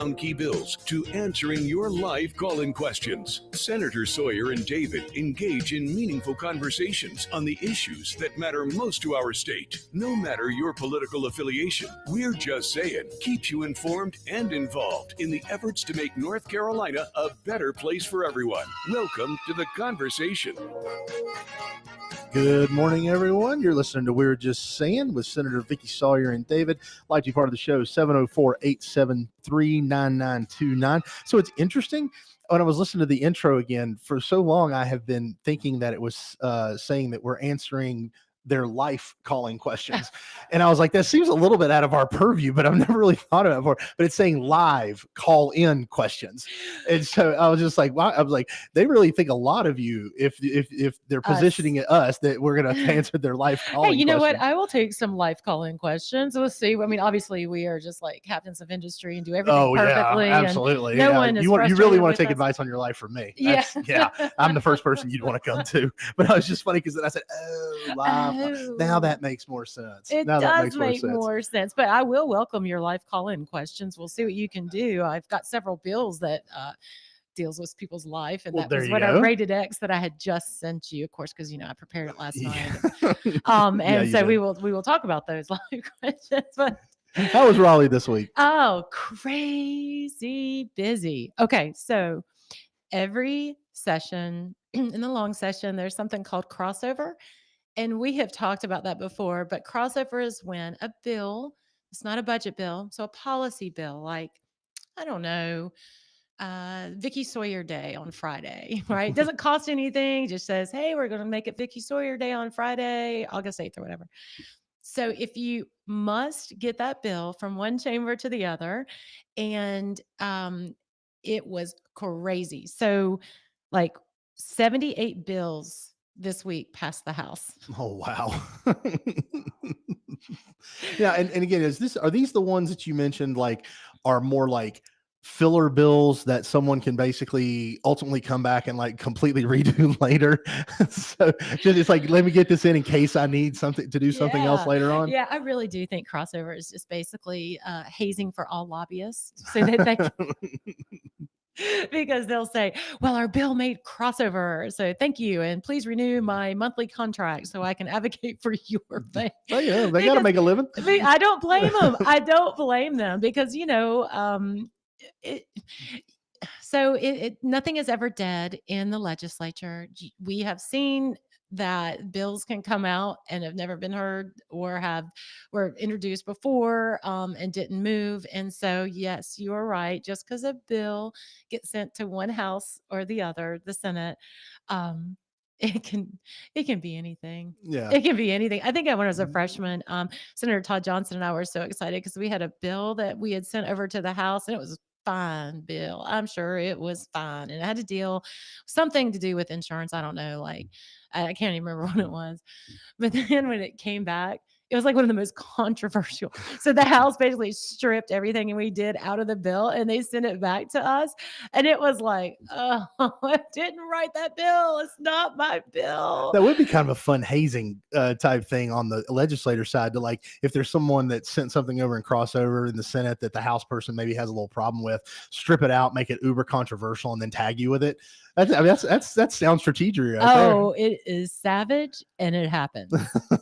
on key bills to answering your life call-in questions. Senator Sawyer and David engage in meaningful conversations on the issues that matter most to our state. No matter your political affiliation, We're Just Saying keeps you informed and involved in the efforts to make North Carolina a better place for everyone. Welcome to the conversation. Good morning, everyone. You're listening to We're Just Saying with Senator Vickie, Sawyer, and David. I'd like to be part of the show, 704-873-9929. So it's interesting. When I was listening to the intro again, for so long, I have been thinking that it was saying that we're answering their life calling questions. And I was like, that seems a little bit out of our purview, but I've never really thought of it before. But it's saying live call in questions. And so I was just like, wow, I was like, they really think a lot of you if they're positioning us that we're going to answer their life calling. Hey, you know questions. what? I will take some life call-in questions. We'll see. I mean, obviously, we are just like captains of industry and do everything perfectly. Yeah, absolutely. No one is you really want to take us. advice on your life from me. Yeah. I'm the first person you'd want to come to. But I was just funny because then I said, oh, live. Now that makes more sense. It does make more sense. But I will welcome your live call-in questions. We'll see what you can do. I've got several bills that deals with people's life, and that was what I rated X that I had just sent you, of course, because I prepared it last night. So we will talk about those live questions. But how was Raleigh this week? Oh, crazy busy. Okay, so every session in the long session, there's something called crossover. And we have talked about that before, but crossover is when a bill, it's not a budget bill, so a policy bill, like, I don't know, Vickie Sawyer Day on Friday, right? It doesn't cost anything, just says, hey, we're going to make it Vickie Sawyer Day on Friday, August 8th or whatever. So if you must get that bill from one chamber to the other, and it was crazy. So like 78 bills this week passed the House. Oh, wow. Yeah. And again, are these the ones that you mentioned, like, are more like filler bills that someone can basically ultimately come back and like completely redo later? So just, it's like, let me get this in case I need something to do something else later on. Yeah, I really do think crossover is just basically hazing for all lobbyists so that they can because they'll say, well, our bill made crossover, so thank you, and please renew my monthly contract so I can advocate for your thing. Oh yeah, they got to make a living. I don't blame them. I don't blame them because nothing is ever dead in the legislature. We have seen that bills can come out and have never been heard or were introduced before and didn't move. And so, yes, you are right. Just because a bill gets sent to one house or the other, the Senate, it can be anything. Yeah, it can be anything. I think when I was a freshman, Senator Todd Johnson and I were so excited because we had a bill that we had sent over to the House, and it was fine bill. I'm sure it was fine, and it had to deal something to do with insurance. I don't know, like I can't even remember what it was. But then when it came back, it was like one of the most controversial. So the House basically stripped everything we did out of the bill, and they sent it back to us. And it was like, oh, I didn't write that bill. It's not my bill. That would be kind of a fun hazing type thing on the legislator side, to like, if there's someone that sent something over and crossover in the Senate that the House person maybe has a little problem with, strip it out, make it uber controversial, and then tag you with it. That sounds strategic. Right it is savage, and it happens.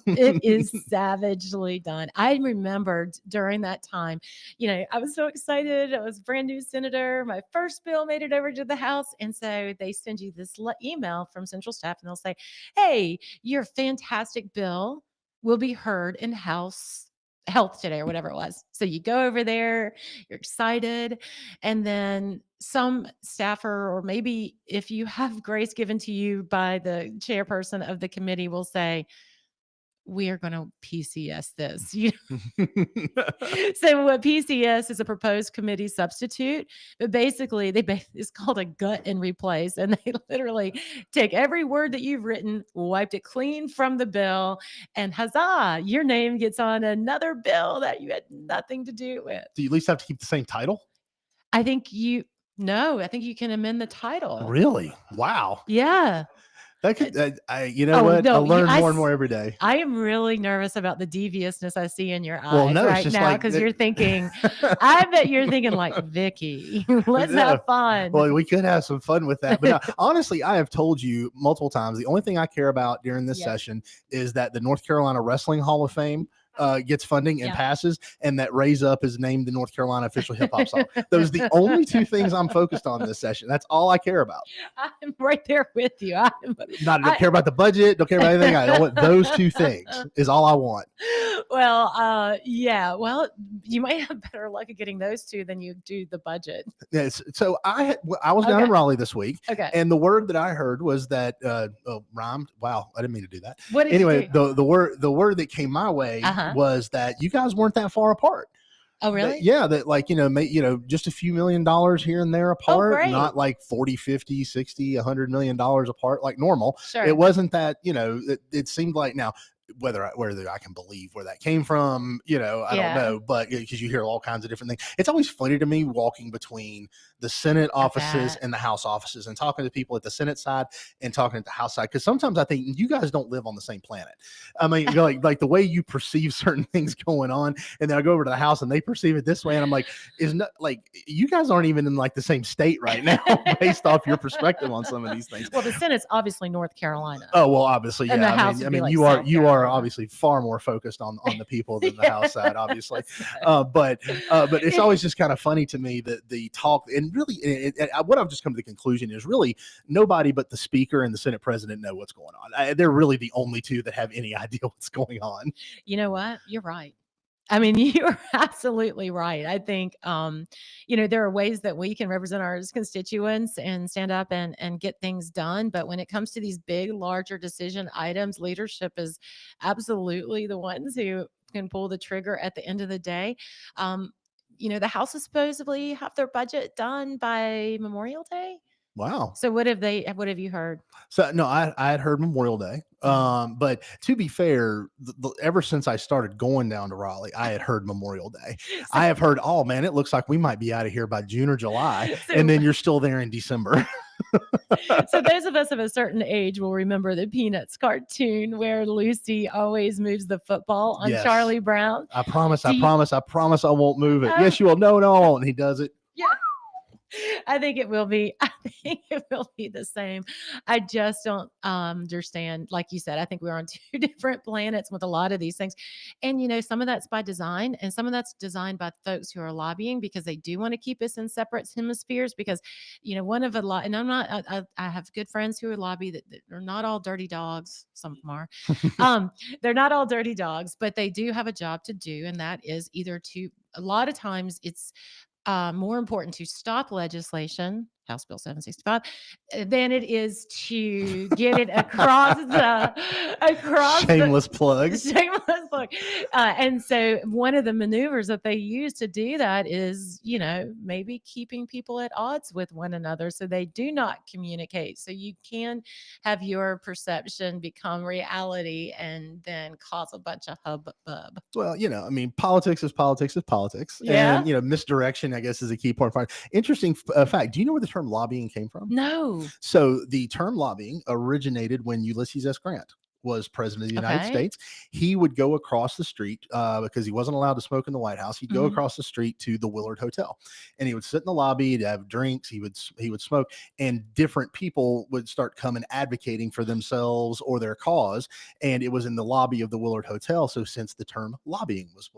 It is savagely done. I remembered during that time, I was so excited. I was a brand new senator. My first bill made it over to the House. And so they send you this email from central staff, and they'll say, hey, your fantastic bill will be heard in House Health today, or whatever it was. So you go over there, you're excited, and then some staffer, or maybe if you have grace given to you by the chairperson of the committee, will say, we are going to PCS this. So what PCS is a proposed committee substitute, but basically it's called a gut and replace. And they literally take every word that you've written, wiped it clean from the bill, and huzzah, your name gets on another bill that you had nothing to do with. Do you at least have to keep the same title? I think you can amend the title. Really? Wow. Yeah. That could, you know Oh, what? I no, learn more and more every day. I am really nervous about the deviousness I see in your Well, eyes no, it's right just now like because you're thinking, I bet you're thinking like, Vickie, let's No. have fun. Well, we could have some fun with that. But no, honestly, I have told you multiple times the only thing I care about during this Yes. session is that the North Carolina Wrestling Hall of Fame gets funding and Yeah. passes, and that Raise Up is named the North Carolina official hip hop song. Those are the only two things I'm focused on this session. That's all I care about. I'm right there with you. Don't care about the budget. Don't care about anything. I want those two things is all I want. Well, yeah. Well, you might have better luck at getting those two than you do the budget. Yes. So I was down in Raleigh this week, Okay. and the word that I heard was that rhymed. Wow, I didn't mean to do that. What did Anyway, you do? the word that came my way was that you guys weren't that far apart. Oh, really? That like, just a few $1 million here and there apart, great. not like 40, 50, 60, $100 million apart like normal. Sure. It wasn't that, it seemed like now whether I can believe where that came from, I don't know, but because you hear all kinds of different things. It's always funny to me walking between the Senate offices and the House offices and talking to people at the Senate side and talking at the House side. Because sometimes I think you guys don't live on the same planet. I mean, like the way you perceive certain things going on, and then I go over to the House and they perceive it this way, and I'm like, you guys aren't even in like the same state right now based off your perspective on some of these things. Well, the Senate's obviously North Carolina. Oh well, obviously, yeah. And the House I mean, like you are Carolina. obviously far more focused on the people than the House side, obviously. But it's always just kind of funny to me that the talk, and really, what I've just come to the conclusion is really nobody but the Speaker and the Senate President know what's going on. They're really the only two that have any idea what's going on. You know what? You're right. I mean, you're absolutely right. I think, there are ways that we can represent our constituents and stand up and get things done. But when it comes to these big, larger decision items, leadership is absolutely the ones who can pull the trigger at the end of the day. The House is supposedly have their budget done by Memorial Day. Wow. So what have you heard? So no, I had heard Memorial Day. But to be fair, ever since I started going down to Raleigh, I had heard Memorial Day. I have heard, oh man, it looks like we might be out of here by June or July. And then you're still there in December. So those of us of a certain age will remember the Peanuts cartoon where Lucy always moves the football on Charlie Brown. I promise I won't move it. Yes, you will. No, I won't. And he does it. Yeah. I think it will be. I think it will be the same. I just don't understand. Like you said, I think we're on two different planets with a lot of these things. And, some of that's by design and some of that's designed by folks who are lobbying because they do want to keep us in separate hemispheres because, one of a lot, and I have good friends who are lobby that are not all dirty dogs. Some of them are. They're not all dirty dogs, but they do have a job to do. And that is either a lot of times it's more important to stop legislation, House Bill 765, than it is to get it across shameless plug. Shameless plug. And so one of the maneuvers that they use to do that is, maybe keeping people at odds with one another so they do not communicate. So you can have your perception become reality and then cause a bunch of hubbub. Well, politics is politics is politics. Yeah. And, misdirection, I guess, is a key part. Interesting fact. Do you know where the term lobbying came from? No. So the term lobbying originated when Ulysses S. Grant was president of the United States. He would go across the street because he wasn't allowed to smoke in the White House. He'd go across the street to the Willard Hotel, and he would sit in the lobby. He'd have drinks. He would smoke, and different people would start coming advocating for themselves or their cause. And it was in the lobby of the Willard Hotel. So since the term lobbying was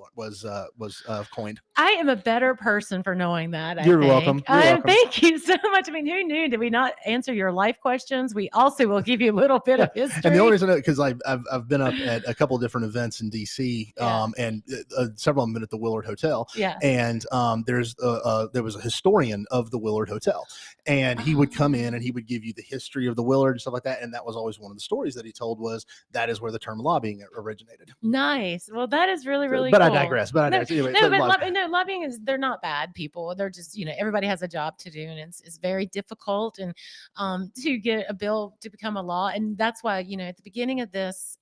coined, I am a better person for knowing that. You're welcome. Thank you so much. I mean, who knew? Did we not answer your life questions? We also will give you a little bit of history. And the only reason, because I've been up at a couple of different events in DC, and several of them been at the Willard Hotel. Yeah. And there was a historian of the Willard Hotel, and he would come in and he would give you the history of the Willard and stuff like that. And that was always one of the stories that he told was that is where the term lobbying originated. Nice. Well, that is really, really cool. I digress. Anyway, lobbying is, they're not bad people. They're just, everybody has a job to do, and it's very difficult and to get a bill to become a law. And that's why, at the beginning beginning of this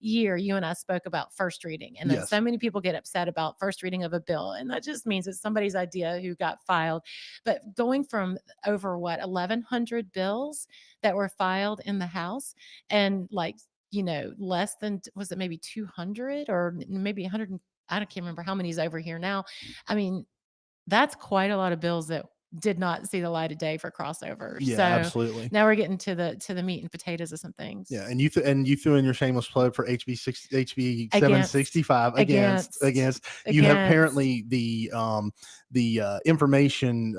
year, you and I spoke about first reading, and then Yes. so many people get upset about first reading of a bill, and that just means it's somebody's idea who got filed. But going from over 1,100 bills that were filed in the House, and like, less than, was it maybe 200 or maybe 100? I can't remember how many's over here now. I mean, that's quite a lot of bills that did not see the light of day for crossovers. Yeah, So absolutely. now we're getting to the meat and potatoes of some things. Yeah, and you threw in your shameless plug for HB 765 Against. you have apparently the information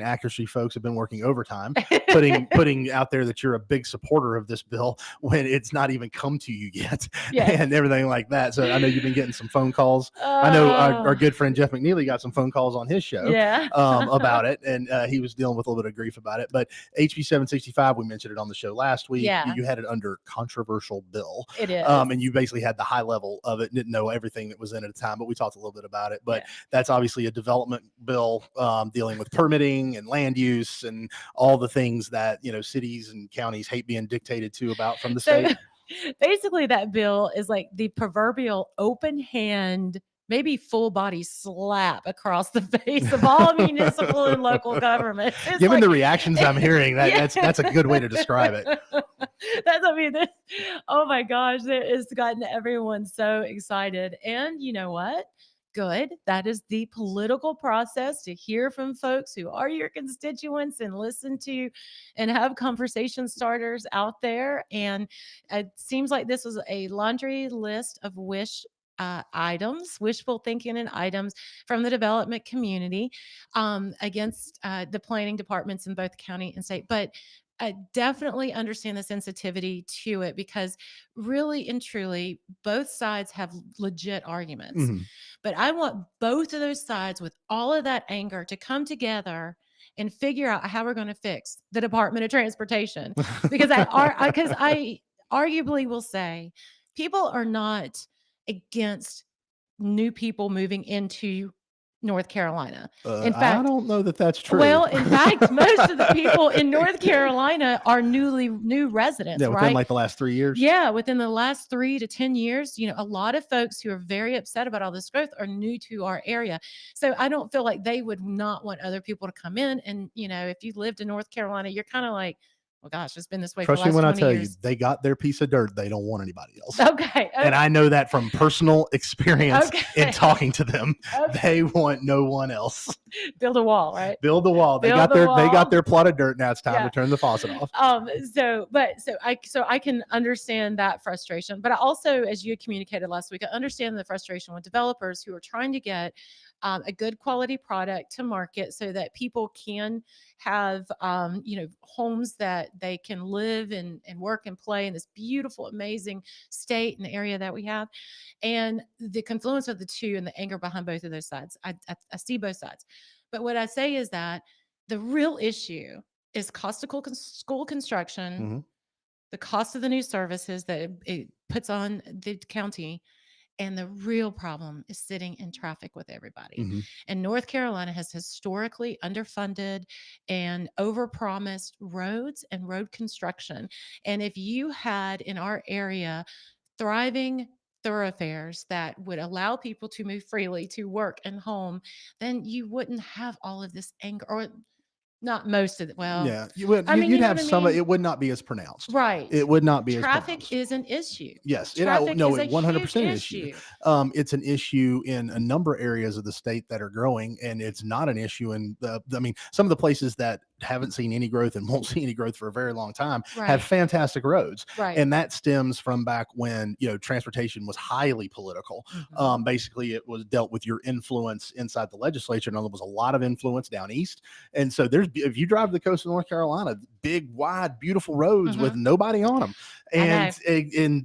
accuracy folks have been working overtime putting out there that you're a big supporter of this bill when it's not even come to you yet. Yes. And everything like that. So I know you've been getting some phone calls. I know our good friend Jeff McNeely got some phone calls on his show about it, and he was dealing with a little bit of grief about it. But HB 765, we mentioned it on the show last week. Yeah. You had it under controversial bill. It is. And you basically had the high level of it, didn't know everything that was in it at the time, but we talked a little bit about it. But that's obviously a development bill dealing with permitting and land use and all the things that, cities and counties hate being dictated to about from the state. Basically, that bill is like the proverbial open hand, maybe full body slap across the face of all municipal and local government. Given the reactions I'm hearing, that's a good way to describe it. Oh my gosh, it's gotten everyone so excited. And you know what? Good. That is the political process, to hear from folks who are your constituents and listen to and have conversation starters out there. And it seems like this was a laundry list of items, wishful thinking and items from the development community against the planning departments in both county and state. But I definitely understand the sensitivity to it, because really and truly, both sides have legit arguments. Mm-hmm. But I want both of those sides, with all of that anger, to come together and figure out how we're going to fix the Department of Transportation. Because I arguably will say people are not against new people moving into North Carolina. In fact, I don't know that that's true. Well, in fact, most of the people in North Carolina are new residents, within right? like the last 3 years. Yeah, within the last 3 to 10 years, a lot of folks who are very upset about all this growth are new to our area. So I don't feel like they would not want other people to come in. And, if you lived in North Carolina, you're kind of like, well, gosh, it's been this way Trust for the me last when 20 I tell years. you, they got their piece of dirt. They don't want anybody else. Okay. And I know that from personal experience in talking to them. They want no one else. Build a wall, right? Build the wall. They got their plot of dirt. Now it's time to turn the faucet off. So I can understand that frustration, but I also, as you communicated last week, I understand the frustration with developers who are trying to get a good quality product to market so that people can have, homes that they can live and work and play in this beautiful, amazing state and area that we have. And the confluence of the two and the anger behind both of those sides, I see both sides. But what I say is that the real issue is cost of school construction, Mm-hmm. the cost of the new services that it puts on the county. And the real problem is sitting in traffic with everybody. Mm-hmm. And North Carolina has historically underfunded and overpromised roads and road construction. And if you had in our area thriving thoroughfares that would allow people to move freely to work and home, then you wouldn't have all of this anger, or not most of it. Well, yeah, you'd have some. It would not be as pronounced, right? It would not be as traffic is an issue. Yes, traffic no, is a 100% huge issue. It's an issue in a number of areas of the state that are growing, and it's not an issue in some of the places that haven't seen any growth and won't see any growth for a very long time have fantastic roads, right? And that stems from back when transportation was highly political. Mm-hmm. Basically, it was dealt with your influence inside the legislature, and there was a lot of influence down east. And so if you drive to the coast of North Carolina, big, wide, beautiful roads with nobody on them. And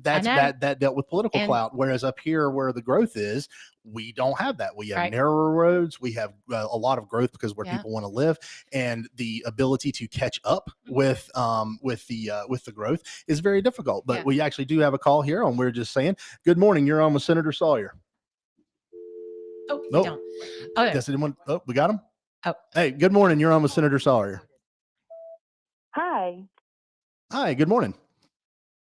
that dealt with political clout. Whereas up here where the growth is, we don't have that. We have narrower roads. We have a lot of growth because where people want to live, and the ability to catch up with the growth is very difficult. But we actually do have a call here on We're Just Saying. Good morning. You're on with Senator Sawyer. Oh, nope. Okay. Guess anyone? Oh, we got him. Oh, hey, good morning. You're on with Senator Sawyer. Hi. Hi. Good morning.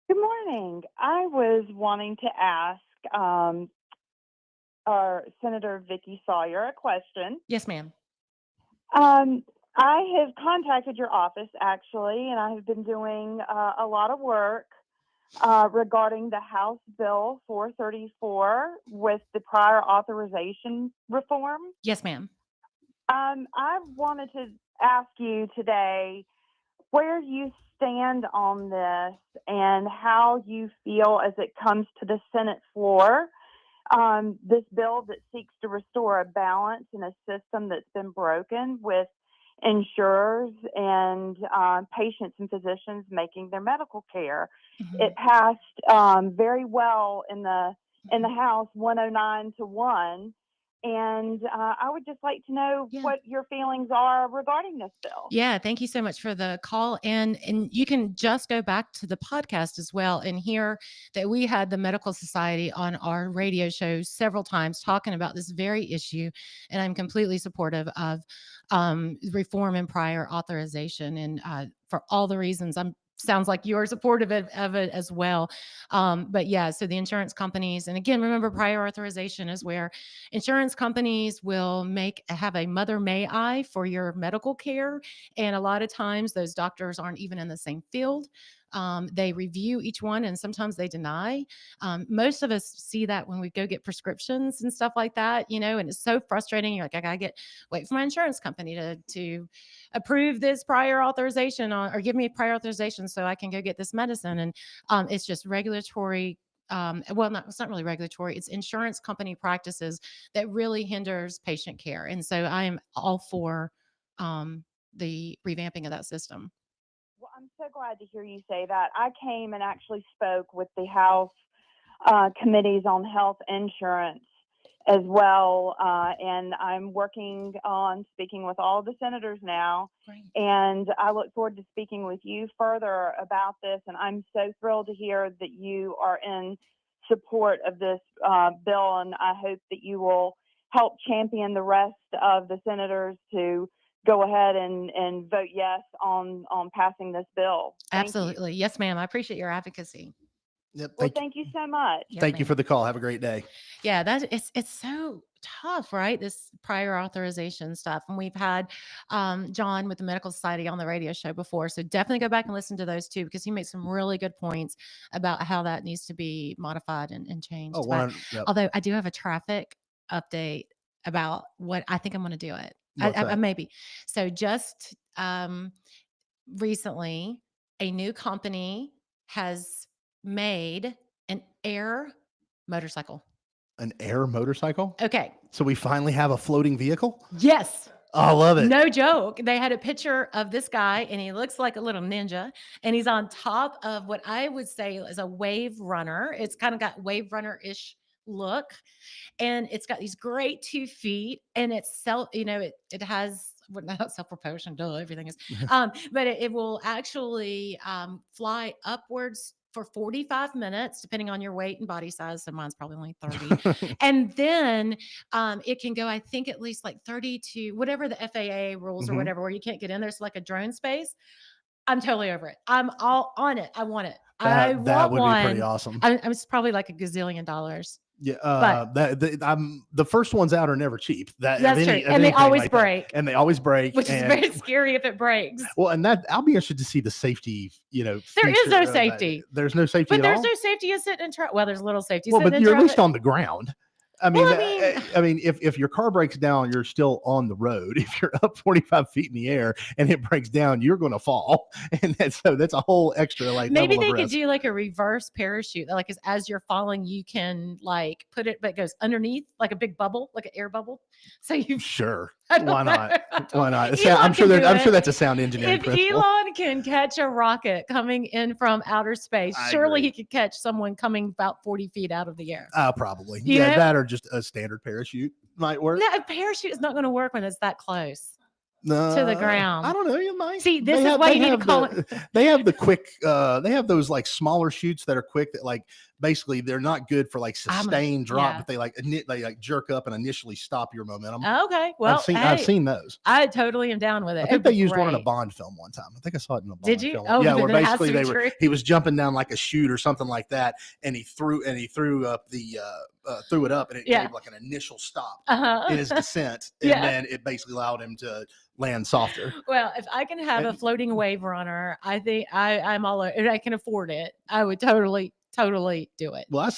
Good morning. I was wanting to ask our Senator Vickie Sawyer a question. Yes, ma'am. I have contacted your office, actually, and I have been doing a lot of work regarding the House Bill 434 with the prior authorization reform. Yes, ma'am. I wanted to ask you today where you stand on this and how you feel as it comes to the Senate floor. This bill that seeks to restore a balance in a system that's been broken with insurers and patients and physicians making their medical care. Mhm. It passed very well in the House 109-1. And I would just like to know Yeah. what your feelings are regarding this bill. Yeah, thank you so much for the call. And you can just go back to the podcast as well and hear that we had the Medical Society on our radio show several times talking about this very issue. And I'm completely supportive of reform and prior authorization. And for all the reasons, sounds like you're supportive of it as well. But yeah, so the insurance companies, and again, remember prior authorization is where insurance companies will have a mother may I for your medical care. And a lot of times those doctors aren't even in the same field. They review each one and sometimes they deny. Most of us see that when we go get prescriptions and stuff like that, and it's so frustrating. You're like, I gotta wait for my insurance company to approve this prior authorization or give me a prior authorization so I can go get this medicine. And it's just regulatory. It's not really regulatory. It's insurance company practices that really hinders patient care. And so I am all for the revamping of that system. Well, I'm so glad to hear you say that. I came and actually spoke with the House committees on health insurance as well, and I'm working on speaking with all the senators now. Great. And I look forward to speaking with you further about this. And I'm so thrilled to hear that you are in support of this bill, and I hope that you will help champion the rest of the senators to go ahead and vote yes on passing this bill. Thank you. Absolutely. Yes, ma'am. I appreciate your advocacy. Yep. Well, thank you so much. Yes, Thank you ma'am. for the call. Have a great day. Yeah, it's so tough, right? This prior authorization stuff. And we've had John with the Medical Society on the radio show before. So definitely go back and listen to those too, because he made some really good points about how that needs to be modified and changed. Oh, But yep. although I do have a traffic update about what I think I'm going to do it. What's I that? maybe. So just recently, a new company has made an air motorcycle. An air motorcycle? Okay. So we finally have a floating vehicle? Yes. I love it. No joke. They had a picture of this guy and he looks like a little ninja and he's on top of what I would say is a wave runner. It's kind of got wave runner-ish look. And it's got these great 2 feet and it's it has not self-propulsion, everything is. But it will actually fly upwards for 45 minutes, depending on your weight and body size. So mine's probably only 30. And then it can go, I think, at least like 30 to whatever the FAA rules or Mhm. whatever, where you can't get in. There's like a drone space. I'm totally over it. I'm all on it. I want it. I That want would be pretty one. awesome. It's probably like $1 gazillion. Yeah, But- the first ones out are never cheap. That's of true. of And they anything always like that. break. And they always break. Which is and- very scary if it breaks. Well, and that I'll be interested to see the safety. There is feature no of that. safety. There's no safety But at there's all. no safety in sitting in traffic. Well, there's a little safety. Well, sitting but in you're at least traffic. on the ground. I mean, Well, I mean- if your car breaks down, you're still on the road. If you're up 45 feet in the air and it breaks down, you're going to fall, and that's a whole extra Maybe level they of could risk. do like a reverse parachute. Like as you're falling, you can like put it, but it goes underneath like a big bubble, like an air bubble. So you Sure, I don't why know. not? I don't- Why not? Elon I'm sure can do I'm sure it. that's a sound engineering If principle. Elon can catch a rocket coming in from outer space, I surely agree. he could catch someone coming about 40 feet out of the air. Probably, You yeah, know? that or just a standard parachute might work. No, a parachute is not going to work when it's that close. to the ground. I don't know. You might See, this is why you need to call it. They have the quick. They have those like smaller shoots that are quick. That like basically they're not good for like sustained drop, yeah. but they like jerk up and initially stop your momentum. Okay, well, I've seen those. I totally am down with it. I think they used one in a Bond film one time. I think I saw it in a Bond Did you? film. Oh, yeah, then where it has basically to be true. he was jumping down like a chute or something like that, and he threw up the threw it up, and it gave like an initial stop in his descent, and then it basically allowed him to land softer. Well, if I can have a floating wave runner, I think I'm all over. If I can afford it, I would totally do it. Well,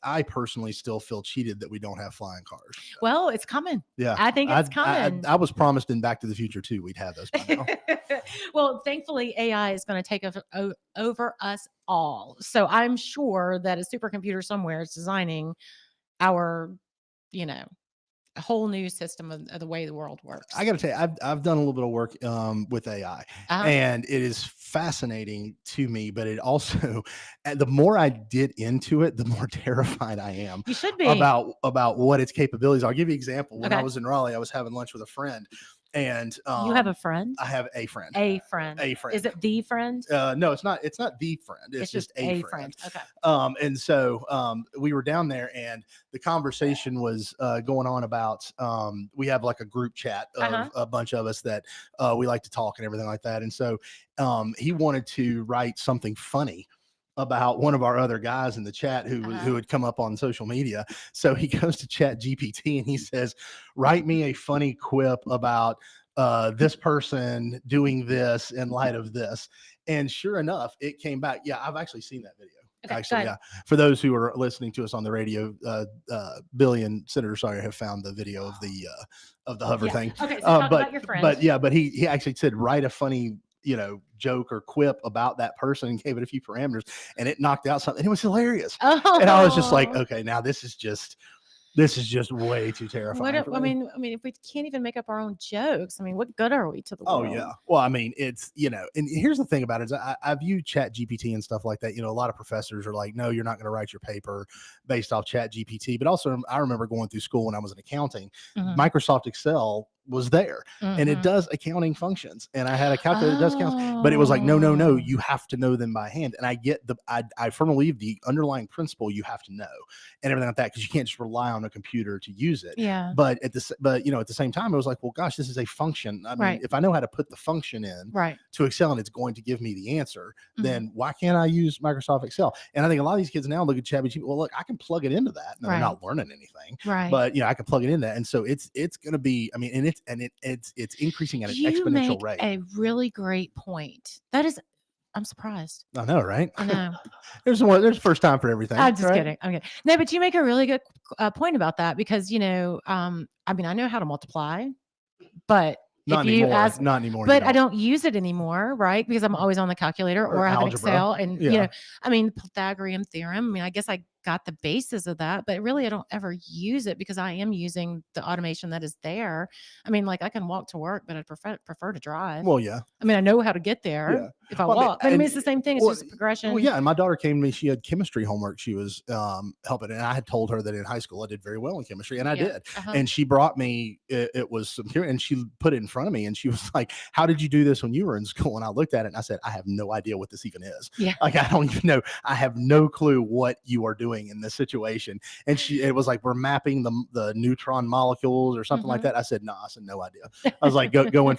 I personally still feel cheated that we don't have flying cars. Well, it's coming. Yeah, I think it's coming. I was promised in Back to the Future 2 we'd have those by now. Well, thankfully, AI is going to take over us all. So I'm sure that a supercomputer somewhere is designing our, a whole new system of the way the world works. I got to tell you, I've done a little bit of work with AI, and it is fascinating to me. But it also, the more I get into it, the more terrified I am. You should be about what its capabilities are. I'll give you an example. When I was in Raleigh, I was having lunch with a friend. And you have a friend? I have a friend. A friend. Is it the friend? No, it's not. It's not the friend. It's just a friend. Okay. And so we were down there, and the conversation was going on about we have like a group chat of a bunch of us that we like to talk and everything like that. And so he wanted to write something funny about one of our other guys in the chat who had come up on social media. So he goes to Chat GPT and he says, write me a funny quip about this person doing this in light of this. And sure enough, it came back. Yeah, I've actually seen that video. Okay, actually, yeah. For those who are listening to us on the radio, Billy and Senator Sawyer have found the video of the hover thing. Okay, so talk about your friend. But he actually said, write a funny joke or quip about that person, and gave it a few parameters, and it knocked out something. It was hilarious. And I was just like, okay, now this is just way too terrifying. I mean, if we can't even make up our own jokes, I mean, what good are we to the world? Oh yeah. Well, I mean, it's and here's the thing about it is I view Chat GPT and stuff like that. A lot of professors are like, no, you're not going to write your paper based off Chat GPT. But also, I remember going through school when I was in accounting, Microsoft Excel was there and it does accounting functions, and I had a calculator that does counts, but it was like no, you have to know them by hand. And I get I firmly believe the underlying principle you have to know and everything like that, because you can't just rely on a computer to use it. But at the same time, I was like, well, gosh, this is a function. I mean, if I know how to put the function in to Excel and it's going to give me the answer, then why can't I use Microsoft Excel? And I think a lot of these kids now look at ChatGPT, well, look, I can plug it into that. No, they're not learning anything, but I can plug it in that, and so it's going to be, I mean, and it's increasing at an exponential rate. A really great point. That is, I'm surprised. I know, right? I know. There's first time for everything. I'm just kidding. I'm kidding. No, but you make a really good point about that, because I mean, I know how to multiply, but not anymore. But I don't use it anymore, right? Because I'm always on the calculator or I have an Excel, and I mean, Pythagorean theorem. I mean, I guess I got the basis of that, but really I don't ever use it because I am using the automation that is there. I mean, like, I can walk to work, but I'd prefer to drive. Well, yeah. I mean, I know how to get there if I walk. But I mean, it's the same thing. It's just a progression. Well, yeah. And my daughter came to me. She had chemistry homework. She was helping, and I had told her that in high school I did very well in chemistry, and I did. And she brought me. It was some, and she put it in front of me, and she was like, "How did you do this when you were in school?" And I looked at it and I said, "I have no idea what this even is. Like, I don't even know. I have no clue what you are doing in this situation." And it was like, we're mapping the neutron molecules or something like that. I said, I said, no idea. I was like, go in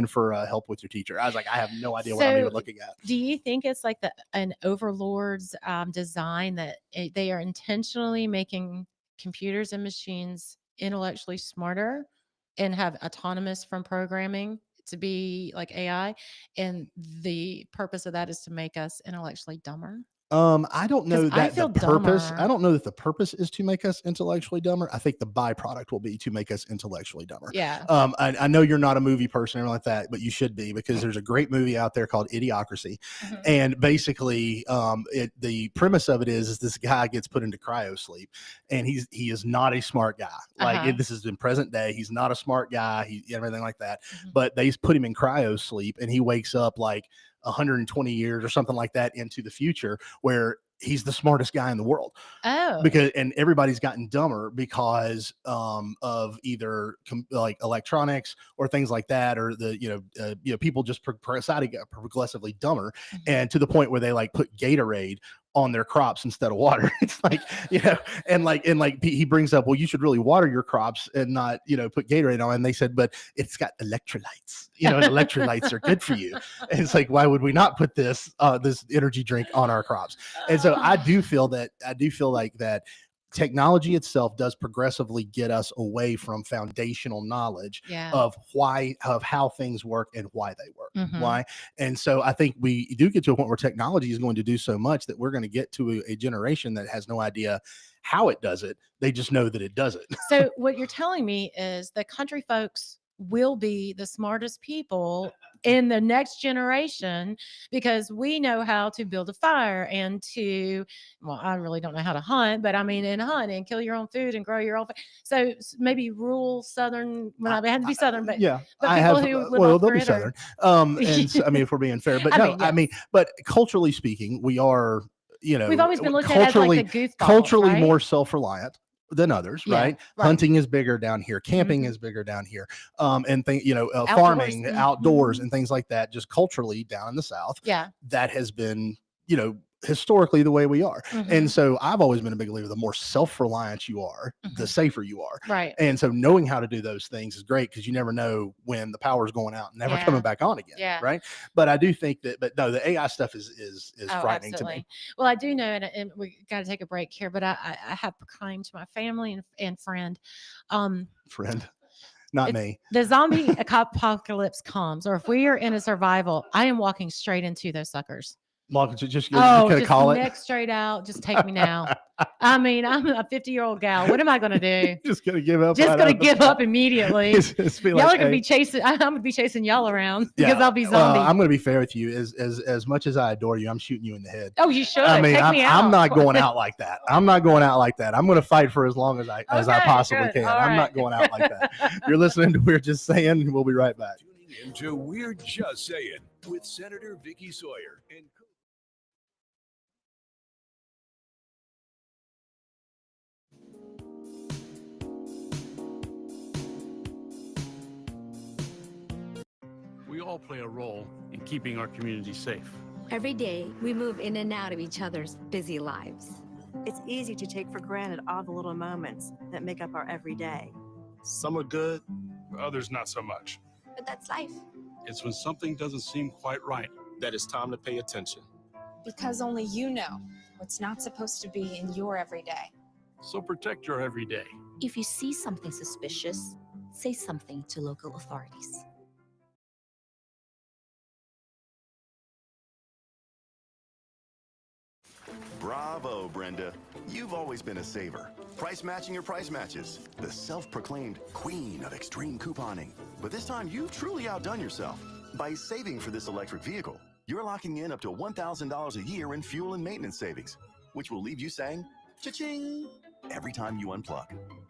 for help with your teacher. I was like, I have no idea what I'm even looking at. Do you think it's like an overlord's design that they are intentionally making computers and machines intellectually smarter and have autonomous from programming to be like AI, and the purpose of that is to make us intellectually dumber? I don't know that the purpose. Dumber. I don't know that the purpose is to make us intellectually dumber. I think the byproduct will be to make us intellectually dumber. Yeah. I know you're not a movie person or anything like that, but you should be, because there's a great movie out there called Idiocracy, and basically, the premise of it is this guy gets put into cryo sleep, and he is not a smart guy. Like, this is in present day. He's not a smart guy. Everything like that. But they put him in cryo sleep, and he wakes up like 120 years or something like that into the future, where he's the smartest guy in the world. Oh, And everybody's gotten dumber because of either like electronics or things like that, or people just decided to get progressively dumber, and to the point where they like put Gatorade on their crops instead of water. It's like, and he brings up, well, you should really water your crops and not, put Gatorade on. And they said, but it's got electrolytes, and electrolytes are good for you. And it's like, why would we not put this energy drink on our crops? And so I do feel like that technology itself does progressively get us away from foundational knowledge of how things work and why they work. Why? And so I think we do get to a point where technology is going to do so much that we're going to get to a generation that has no idea how it does it. They just know that it does it. So what you're telling me is the country folks will be the smartest people in the next generation, because we know how to build a fire and I really don't know how to hunt, but I mean, and hunt and kill your own food and grow your own. So maybe rural Southern, I had to be Southern, but yeah, but I people have, who live well, off they'll be grid Southern. And so, I mean, if we're being fair, but but culturally speaking, we are, we've always been looked at as like the goofballs, culturally right? more self-reliant than others, right? Hunting is bigger down here, camping is bigger down here, and farming, outdoors, and things like that. Just culturally down in the South, that has been, historically the way we are. And so I've always been a big believer, the more self-reliant you are, the safer you are. Right. And so knowing how to do those things is great, because you never know when the power's going out and never coming back on again. Yeah. Right. But I do think that, no, the AI stuff is frightening to me. Well, I do know, and we got to take a break here, but I have proclaimed to my family and friend, friend, not me. The zombie apocalypse comes, or if we are in a survival, I am walking straight into those suckers. Just call it neck straight out. Just take me now. I mean, I'm a 50-year-old gal. What am I going to do? Just going to give up. Just going to give up immediately. Y'all are going to be chasing. I'm going to be chasing y'all around because I'll be zombie. I'm going to be fair with you. As much as I adore you, I'm shooting you in the head. Oh, you should. I mean, take me out. I'm not going out like that. I'm going to fight for as long as I possibly can. I'm not going out like that. You're listening to We're Just Saying. We'll be right back. Tuning into We're Just Saying with Senator Vickie Sawyer and We all play a role in keeping our community safe. Every day, we move in and out of each other's busy lives. It's easy to take for granted all the little moments that make up our everyday. Some are good, others not so much. But that's life. It's when something doesn't seem quite right that it's time to pay attention. Because only you know what's not supposed to be in your everyday. So protect your everyday. If you see something suspicious, say something to local authorities. Bravo, Brenda. You've always been a saver. Price matching your price matches. The self-proclaimed queen of extreme couponing. But this time, you've truly outdone yourself. By saving for this electric vehicle, you're locking in up to $1,000 a year in fuel and maintenance savings, which will leave you saying, cha-ching, every time you unplug.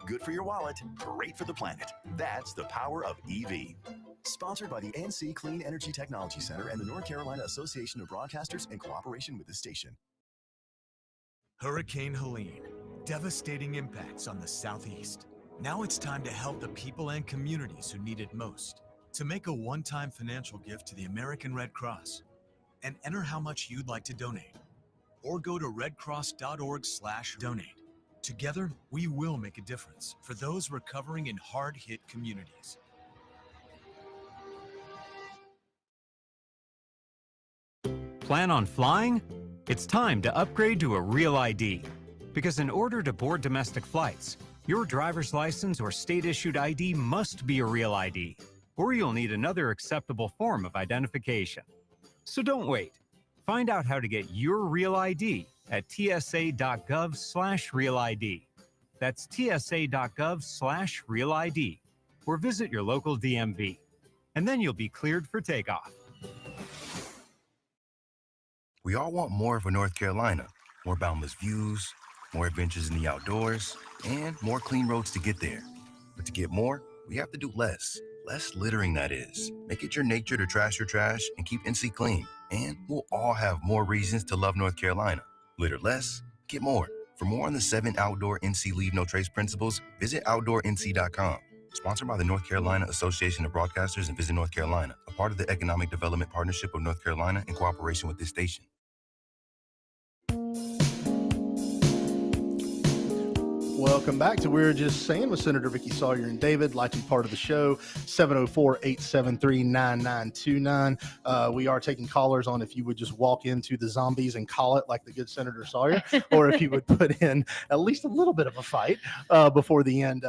Good for your wallet, great for the planet. That's the power of EV. Sponsored by the NC Clean Energy Technology Center and the North Carolina Association of Broadcasters in cooperation with the station. Hurricane Helene, devastating impacts on the Southeast. Now it's time to help the people and communities who need it most. To make a one-time financial gift to the American Red Cross and enter how much you'd like to donate, or go to redcross.org/donate. Together, we will make a difference for those recovering in hard-hit communities. Plan on flying? It's time to upgrade to a Real ID. Because in order to board domestic flights, your driver's license or state-issued ID must be a Real ID, or you'll need another acceptable form of identification. So don't wait. Find out how to get your Real ID at tsa.gov/Real ID. That's tsa.gov/Real ID, or visit your local DMV. And then you'll be cleared for takeoff. We all want more of a North Carolina, more boundless views, more adventures in the outdoors, and more clean roads to get there. But to get more, we have to do less. Less littering, that is. Make it your nature to trash your trash and keep NC clean. And we'll all have more reasons to love North Carolina. Litter less, get more. For more on the 7 outdoor NC Leave No Trace principles, visit OutdoorNC.com. Sponsored by the North Carolina Association of Broadcasters and Visit North Carolina, a part of the Economic Development Partnership of North Carolina in cooperation with this station. Welcome back to We're Just Saying with Senator Vickie, Sawyer, and David. Like to be part of the show, 704-873-9929. We are taking callers on if you would just walk into the zombies and call it like the good Senator Sawyer, or if you would put in at least a little bit of a fight before the end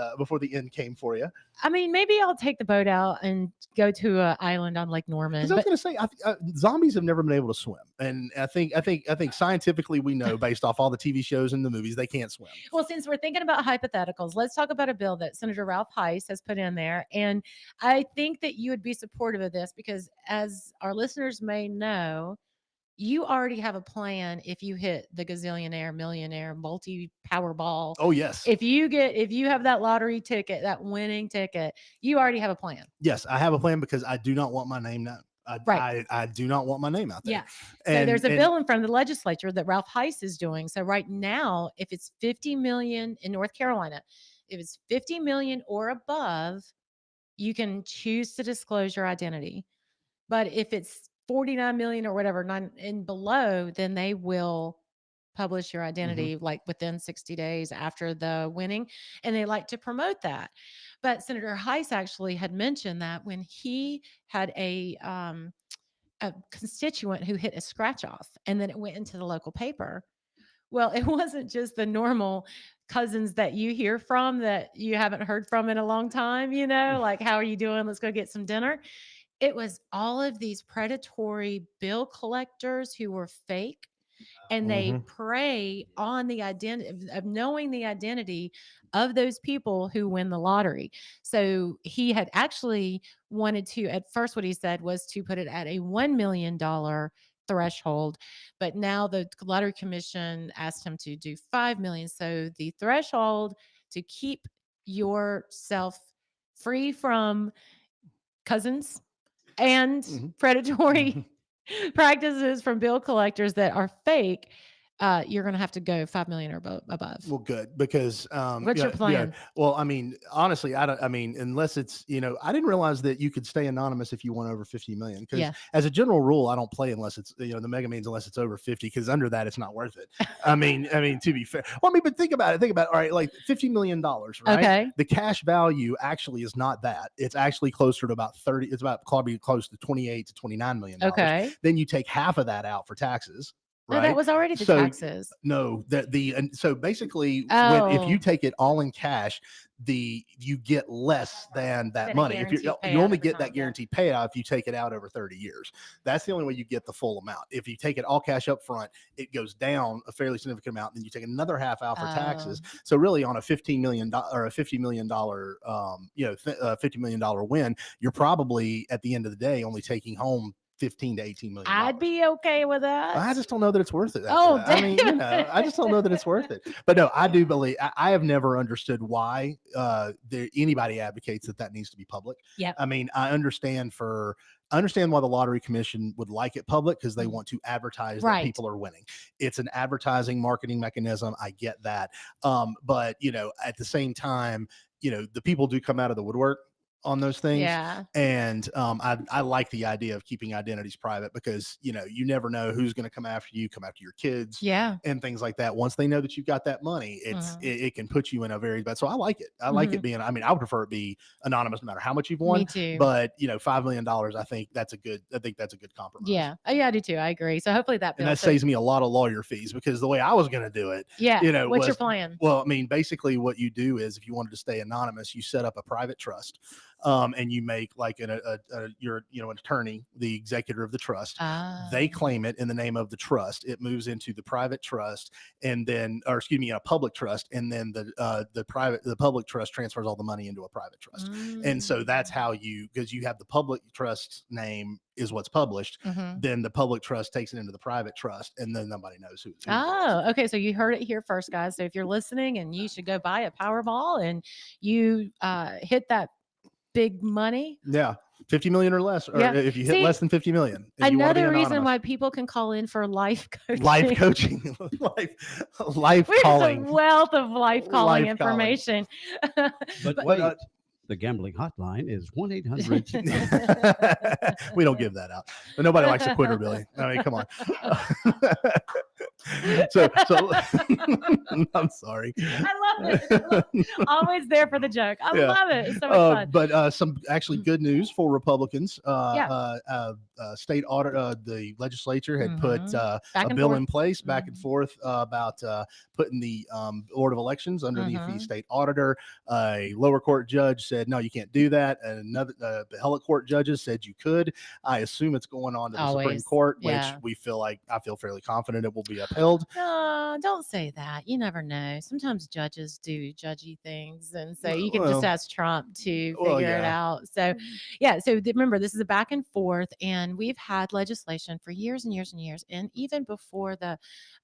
came for you. I mean, maybe I'll take the boat out and go to an island on Lake Norman. Because I was going to say, zombies have never been able to swim, and I think scientifically we know, based off all the TV shows and the movies, they can't swim. Well, since we're thinking about hypotheticals, let's talk about a bill that Senator Ralph Heiss has put in there, and I think that you would be supportive of this because, as our listeners may know, you already have a plan if you hit the gazillionaire, millionaire, multi-Powerball. Oh, yes. If you have that lottery ticket, that winning ticket, you already have a plan. Yes, I have a plan because I do not want my name known. I do not want my name out there. Yeah. So there's a bill in front of the legislature that Ralph Heiss is doing. So right now, if it's 50 million in North Carolina, if it's 50 million or above, you can choose to disclose your identity. But if it's 49 million or whatever, nine and below, then they will publish your identity like within 60 days after the winning. And they like to promote that. But Senator Heiss actually had mentioned that when he had a constituent who hit a scratch off and then it went into the local paper. Well, it wasn't just the normal cousins that you hear from that you haven't heard from in a long time, like, how are you doing? Let's go get some dinner. It was all of these predatory bill collectors who were fake, and they prey on the identity of knowing the identity of those people who win the lottery. So he had actually wanted to, at first, what he said was to put it at a $1 million threshold, but now the lottery commission asked him to do 5 million. So the threshold to keep yourself free from cousins and predatory practices from bill collectors that are fake, you're going to have to go 5 million or above. Well, good, because what's your plan? Well, I mean, honestly, unless it's, I didn't realize that you could stay anonymous if you won over 50 million. Because as a general rule, I don't play unless it's, the Mega Millions, unless it's over 50, because under that, it's not worth it. I mean, to be fair. Well, but think about it. All right, like $50 million, right? Okay. The cash value actually is not that. It's actually closer to about 30. It's about probably close to 28 to 29 million. Okay. Then you take half of that out for taxes. Right? No, that was already the taxes. No, so basically, if you take it all in cash, you get less than that money. If you only get that guaranteed payout if you take it out over 30 years. That's the only way you get the full amount. If you take it all cash up front, it goes down a fairly significant amount. Then you take another half out for taxes. So really, on a $15 million or a $50 million, $50 million win, you're probably at the end of the day only taking home 15 to 18 million. I'd be okay with that. I just don't know that it's worth it. Oh, I mean, I just don't know that it's worth it. But no, I do believe I have never understood why anybody advocates that needs to be public. Yeah. I mean, I understand why the lottery commission would like it public, because they want to advertise that people are winning. It's an advertising marketing mechanism. I get that. But at the same time, the people do come out of the woodwork on those things. Yeah. And I like the idea of keeping identities private, because you never know who's going to come after your kids, and things like that. Once they know that you've got that money, it can put you in a very bad. So I like it. I like it being. I mean, I would prefer it be anonymous, no matter how much you've won. Me too. But $5 million, I think that's a good compromise. Yeah. I do too. I agree. So hopefully that bill. And that saves me a lot of lawyer fees, because the way I was going to do it. Yeah. What's your plan? Well, I mean, basically what you do is, if you wanted to stay anonymous, you set up a private trust. And you make like an attorney, the executor of the trust. They claim it in the name of the trust. It moves into the private trust, and then, a public trust, and then the public trust transfers all the money into a private trust. And so that's how because you have the public trust name is what's published. Then the public trust takes it into the private trust, and then nobody knows who. Okay. So you heard it here first, guys. So if you're listening and you should go buy a Powerball and you hit that big money. Yeah. 50 million or less, or Yeah. if you hit See, less than 50 million. And you want to be another reason anonymous. why people can call in for life coaching. Life coaching, life There's calling. a wealth of life calling Life calling. information. But wait, the gambling hotline is 1-800. We don't give that out. But nobody likes a quitter, Billy. I mean, come on. so I'm sorry. I love it. Always there for the joke. I love it. It's so much fun. But some actually good news for Republicans. State audit, the legislature had put a bill in place back and forth about putting the Board of Elections underneath the state auditor. A lower court judge said, no, you can't do that. And another appellate court judges said you could. I assume it's going on to the Supreme Court, which I feel fairly confident it will be upheld. No, don't say that. You never know. Sometimes judges do judgy things. And so you can just ask Trump to figure it out. So, remember, this is a back and forth. And we've had legislation for years and years and years. And even before the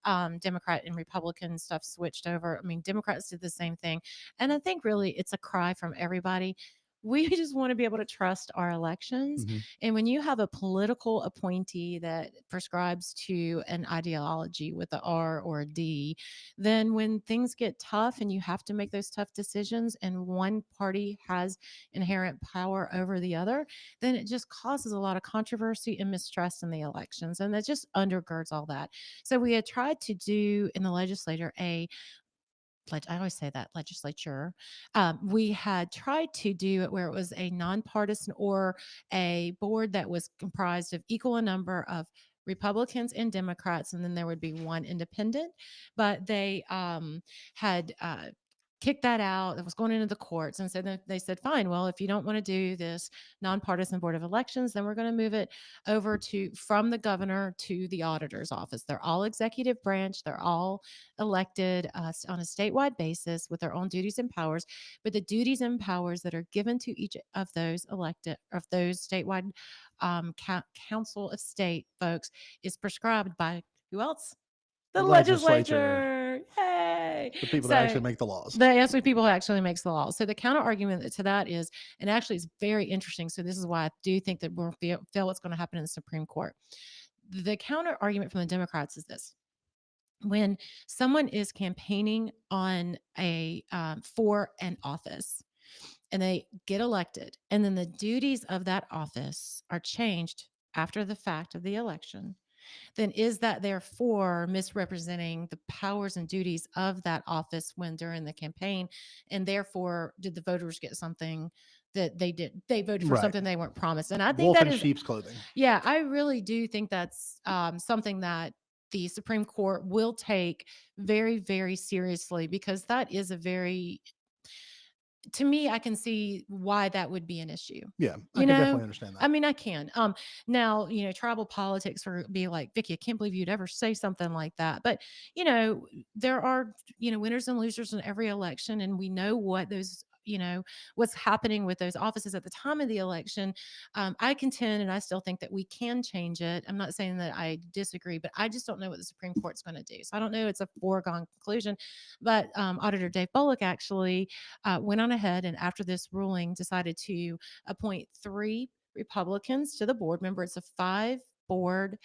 Democrat and Republican stuff switched over, I mean, Democrats did the same thing. And I think really it's a cry from everybody. We just want to be able to trust our elections. And when you have a political appointee that prescribes to an ideology with an R or a D, then when things get tough and you have to make those tough decisions and one party has inherent power over the other, then it just causes a lot of controversy and mistrust in the elections. And that just undergirds all that. So we had tried to do in the legislature I always say that legislature. We had tried to do it where it was a nonpartisan or a board that was comprised of equal a number of Republicans and Democrats, and then there would be one independent. But they had kicked that out. It was going into the courts. And so then they said, fine, well, if you don't want to do this nonpartisan Board of Elections, then we're going to move it over from the governor to the auditor's office. They're all executive branch. They're all elected on a statewide basis with their own duties and powers. But the duties and powers that are given to each of those statewide council of state folks is prescribed by who else? The legislature. Yay. The people that actually make the laws. That's the people who actually makes the laws. So the counter argument to that is, and actually it's very interesting. So this is why I do think that we'll feel what's going to happen in the Supreme Court. The counter argument from the Democrats is this. When someone is campaigning on for an office and they get elected, and then the duties of that office are changed after the fact of the election, then is that therefore misrepresenting the powers and duties of that office when during the campaign? And therefore, did the voters get something that they did? They voted for something they weren't promised. And I think Wolf in sheep's clothing. Yeah, I really do think that's something that the Supreme Court will take very, very seriously, because that is to me, I can see why that would be an issue. Yeah, I can definitely understand that. I mean, I can. Now, tribal politics would be like, Vickie, I can't believe you'd ever say something like that. But, there are, winners and losers in every election, and we know what those what's happening with those offices at the time of the election. I contend, and I still think that we can change it. I'm not saying that I disagree, but I just don't know what the Supreme Court's going to do. So I don't know. It's a foregone conclusion. But Auditor Dave Bullock actually went on ahead and after this ruling decided to appoint 3 Republicans to the board. Remember, it's a 5 board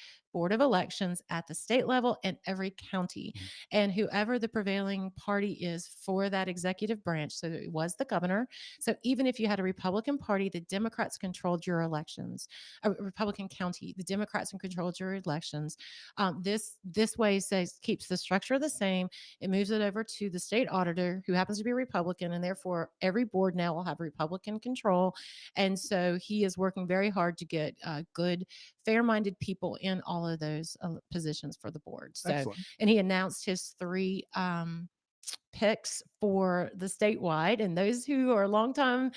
of elections at the state level and every county. And whoever the prevailing party is for that executive branch, so it was the governor. So even if you had a Republican party, the Democrats controlled your elections. A Republican county, the Democrats controlled your elections. This way keeps the structure the same. It moves it over to the state auditor, who happens to be a Republican, and therefore every board now will have Republican control. And so he is working very hard to get good, fair-minded people in all of those positions for the board. So, Excellent. and he announced his 3 picks for the statewide. And those who are longtime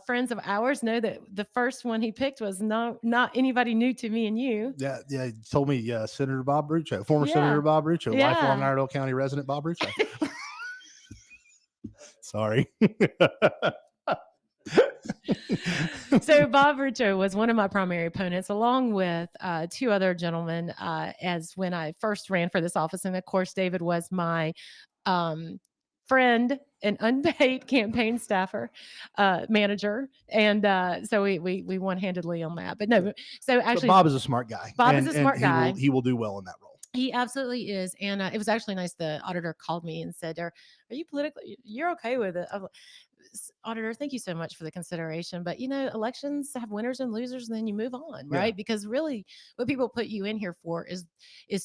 friends of ours know that the first one he picked was not anybody new to me and you. Yeah, he told me, Senator Bob Brucho, former Senator Bob Brucho, lifelong Iredell County resident Bob Brucho. Sorry. So Bob Rucho was one of my primary opponents, along with 2 other gentlemen, as when I first ran for this office. And of course, David was my friend and unpaid campaign staffer, manager, and so we one-handedly on that. But no, so But actually, Bob is a smart guy. Bob is a and smart guy. He will do well in that role. He absolutely is, and it was actually nice. The auditor called me and said, "Are you politically? You're okay with it?" I'm like, Auditor, thank you so much for the consideration. But elections have winners and losers, and then you move on, Yeah. right? Because really, what people put you in here for is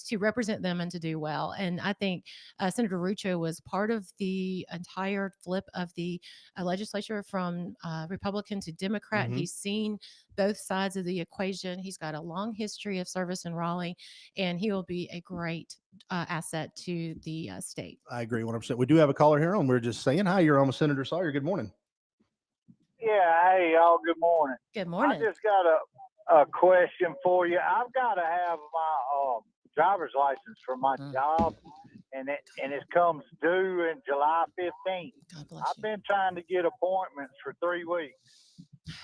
to represent them and to do well. And I think Senator Rucho was part of the entire flip of the legislature from Republican to Democrat. Mhm. He's seen both sides of the equation. He's got a long history of service in Raleigh, and he will be a great asset to the state. I agree 100%. We do have a caller here, and we're just saying hi. You're on with Senator Sawyer. Good morning. Yeah, hey y'all, good morning. Good morning. I just got a question for you. I've got to have my driver's license for my job, and it comes due in July 15th. I've been trying to get appointments for 3 weeks.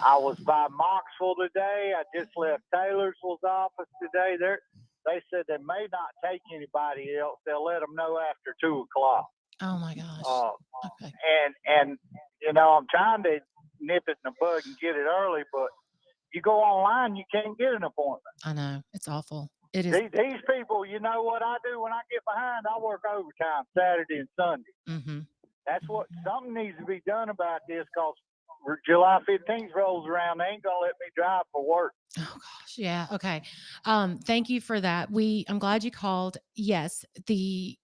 I was by Moxville today. I just left Taylorsville's office today. They said they may not take anybody else. They'll let them know after 2 o'clock. Oh my gosh. Okay. And I'm trying to nip it in the bud and get it early, but you go online, you can't get an appointment. I know, it's awful. It is. These people, you know what I do when I get behind? I work overtime Saturday and Sunday. Mm-hmm. That's what something needs to be done about this, because July 15th rolls around, they ain't gonna let me drive for work. Oh gosh, yeah. Okay. Thank you for that. I'm glad you called. Yes, the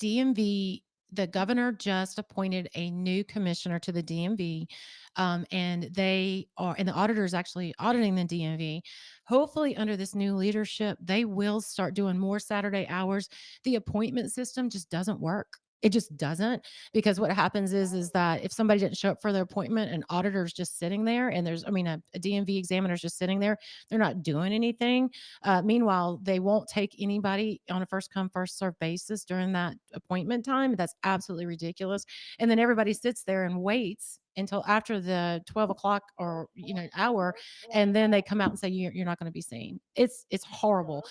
DMV, the governor just appointed a new commissioner to the DMV, and the auditor is actually auditing the DMV. Hopefully, under this new leadership, they will start doing more Saturday hours. The appointment system just doesn't work. It just doesn't, because what happens is that if somebody didn't show up for their appointment, an auditor's just sitting there, and a DMV examiner's just sitting there, they're not doing anything. Meanwhile, they won't take anybody on a first come, first serve basis during that appointment time. That's absolutely ridiculous. And then everybody sits there and waits until after the 12 o'clock or hour, and then they come out and say you're not going to be seen. It's horrible.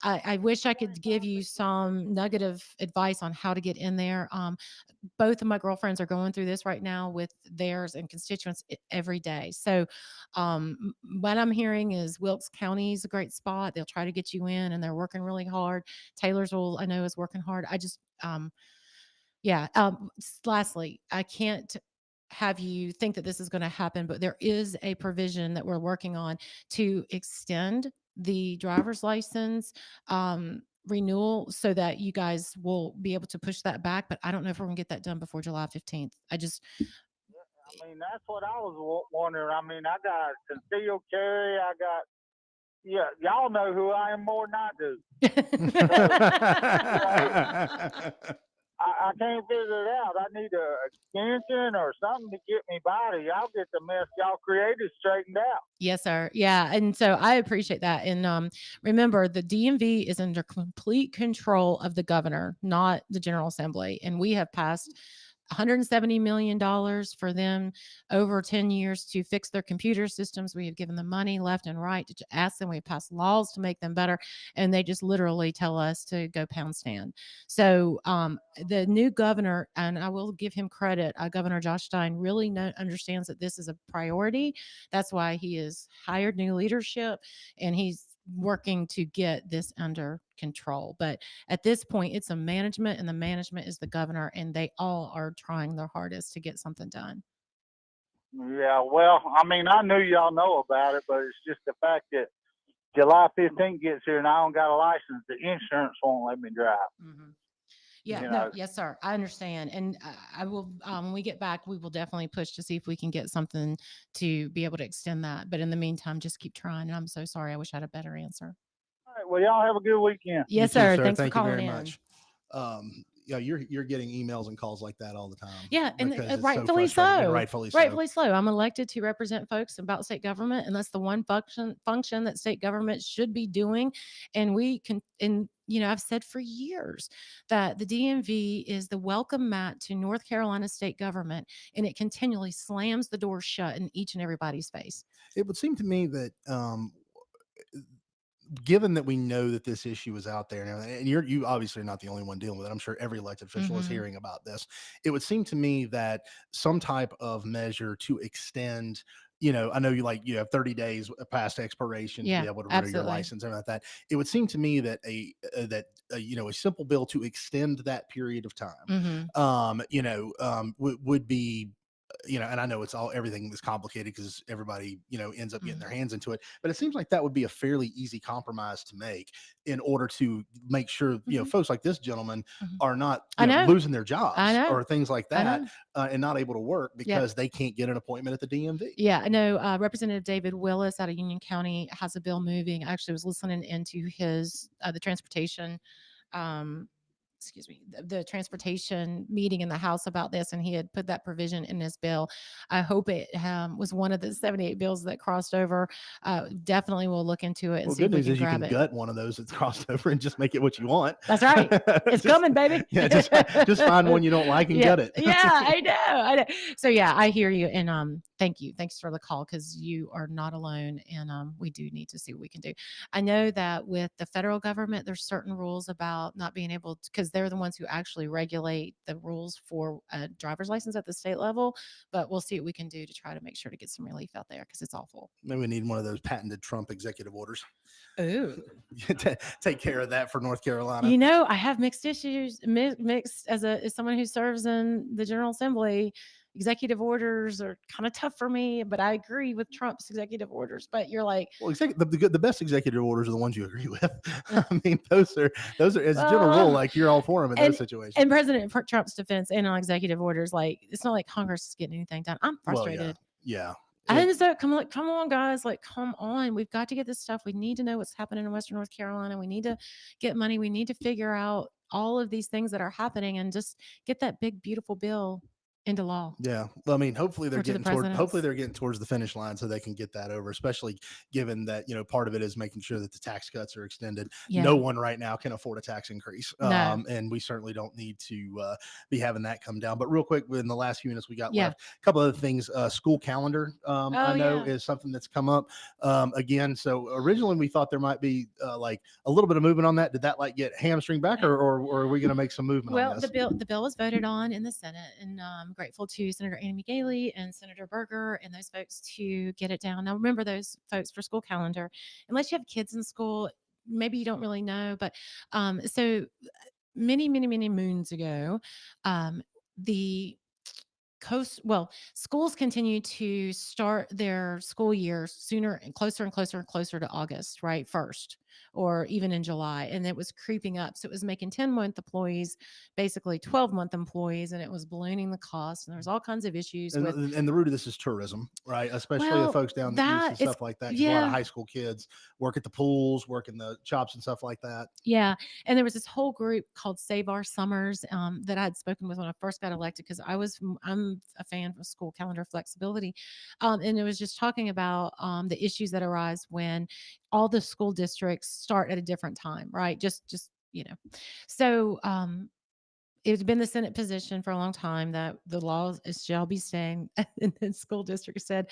I wish I could give you some nugget of advice on how to get in there. Both of my girlfriends are going through this right now with theirs and constituents every day. So what I'm hearing is Wilkes County is a great spot. They'll try to get you in, and they're working really hard. Taylorsville, I know, is working hard. I just yeah. Lastly, I can't have you think that this is going to happen, but there is a provision that we're working on to extend the driver's license renewal so that you guys will be able to push that back. But I don't know if we're going to get that done before July 15th. I mean, that's what I was wondering. I mean, I got concealed carry. Y'all know who I am more than I do. I can't figure it out. I need an extension or something to get me by. Y'all get the mess y'all created straightened out. Yes, sir. Yeah. And so I appreciate that. And remember, the DMV is under complete control of the governor, not the General Assembly. And we have passed $170 million for them over 10 years to fix their computer systems. We have given them money left and right to ask them. We have passed laws to make them better. And they just literally tell us to go pound stand. So the new governor, and I will give him credit, Governor Josh Stein really understands that this is a priority. That's why he has hired new leadership, and he's working to get this under control. But at this point, it's a management, and the management is the governor, and they all are trying their hardest to get something done. Yeah, well, I mean, I knew y'all know about it, but it's just the fact that July 15th gets here and I don't got a license, the insurance won't let me drive. Mm-hmm. Yeah, no, yes, sir. I understand. And I will, when we get back, we will definitely push to see if we can get something to be able to extend that. But in the meantime, just keep trying. And I'm so sorry. I wish I had a better answer. All right, well, y'all have a good weekend. Yes, You too, sir. Thanks Thank for you calling very in. much. Yeah, you're getting emails and calls like that all the time. Yeah, and because it's rightfully frustrating, and so. rightfully so. Rightfully so. I'm elected to represent folks about state government, and that's the one function that state government should be doing. And we can, and I've said for years that the DMV is the welcome mat to North Carolina state government, and it continually slams the door shut in each and everybody's face. It would seem to me that given that we know that this issue is out there now, and you obviously are not the only one dealing with it. I'm sure every elected official is hearing about this. It would seem to me that some type of measure to extend, I know you have 30 days past expiration to be able to renew your license and like that. It would seem to me that a simple bill to extend that period of time, would be, and I know everything is complicated because everybody, ends up getting their hands into it, but it seems like that would be a fairly easy compromise to make in order to make sure, folks like this gentleman are not losing their jobs or things like that, and not able to work because they can't get an appointment at the DMV. Yeah, I know Representative David Willis out of Union County has a bill moving. I actually was listening into his, the transportation, the transportation meeting in the House about this, and he had put that provision in his bill. I hope it was one of the 78 bills that crossed over. Definitely we'll look into it and see if we can grab it. Good news is you can gut one of those that's crossed over and just make it what you want. That's right. It's coming, baby. Yeah, just find one you don't like and gut it. Yeah, I know. So yeah, I hear you, and thank you. Thanks for the call, because you are not alone, and we do need to see what we can do. I know that with the federal government, there's certain rules about not being able to, because they're the ones who actually regulate the rules for a driver's license at the state level. But we'll see what we can do to try to make sure to get some relief out there, because it's awful. Maybe we need one of those patented Trump executive orders. Ooh. Take care of that for North Carolina. I have mixed issues, mixed as someone who serves in the General Assembly. Executive orders are kind of tough for me, but I agree with Trump's executive orders. But you're like, well, the best executive orders are the ones you agree with. I mean, those are as a general rule, like you're all for them in those situations. And President Trump's defense and on executive orders, like it's not like Congress is getting anything done. I'm frustrated. Well, yeah. And so come on, guys, like, come on. We've got to get this stuff. We need to know what's happening in Western North Carolina. We need to get money. We need to figure out all of these things that are happening and just get that big, beautiful bill into law. Yeah. Well, I mean, hopefully they're getting towards the finish line so they can get that over, especially given that, part of it is making sure that the tax cuts are extended. Yeah. No one right now can afford a tax increase. No. And we certainly don't need to be having that come down. But real quick, in the last few minutes we got left, a couple other things. School calendar, I know is something that's come up again. So originally we thought there might be like a little bit of movement on that. Did that get hamstring back, or are we going to make some movement on this? The bill was voted on in the Senate, and grateful to Senator Amy Galey and Senator Berger and those folks to get it down. Now, remember those folks for school calendar, unless you have kids in school, maybe you don't really know, but so many moons ago, schools continue to start their school year sooner and closer to August, right? First, or even in July. And it was creeping up. So it was making 10-month employees, basically 12-month employees, and it was ballooning the cost. And there's all kinds of issues. And the root of this is tourism, right? Especially the folks down the east and stuff like that. A lot of high school kids work at the pools, work in the shops and stuff like that. Yeah. And there was this whole group called Save Our Summers that I had spoken with when I first got elected, because I'm a fan of school calendar flexibility. And it was just talking about the issues that arise when all the school districts start at a different time, right? So it's been the Senate position for a long time that the law shall be staying. And the school district said,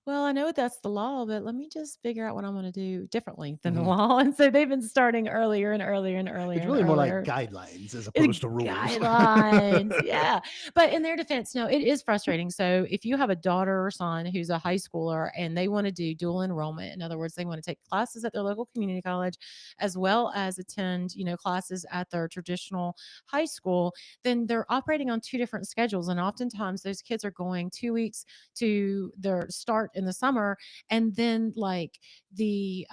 well, I know that's the law, but let me just figure out what I'm going to do differently than the law. And so they've been starting earlier and earlier. It's really more like guidelines as opposed to rules. Guidelines, yeah. But in their defense, no, it is frustrating. So if you have a daughter or son who's a high schooler and they want to do dual enrollment, in other words, they want to take classes at their local community college as well as attend, classes at their traditional high school, then they're operating on two different schedules. And oftentimes those kids are going 2 weeks to their start in the summer, and then like the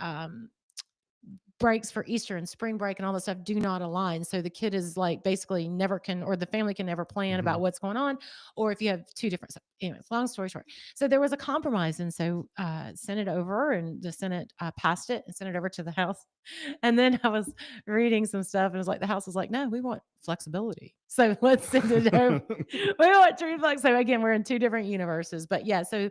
breaks for Easter and spring break and all that stuff do not align. So the kid is like basically never can, or the family can never plan about what's going on. Or if you have two different, anyways, long story short. So there was a compromise. And so sent it over, and the Senate passed it and sent it over to the House. And then I was reading some stuff, and it was like, the House was like, no, we want flexibility. So let's send it over. We want true flex. So again, we're in two different universes. But yeah, so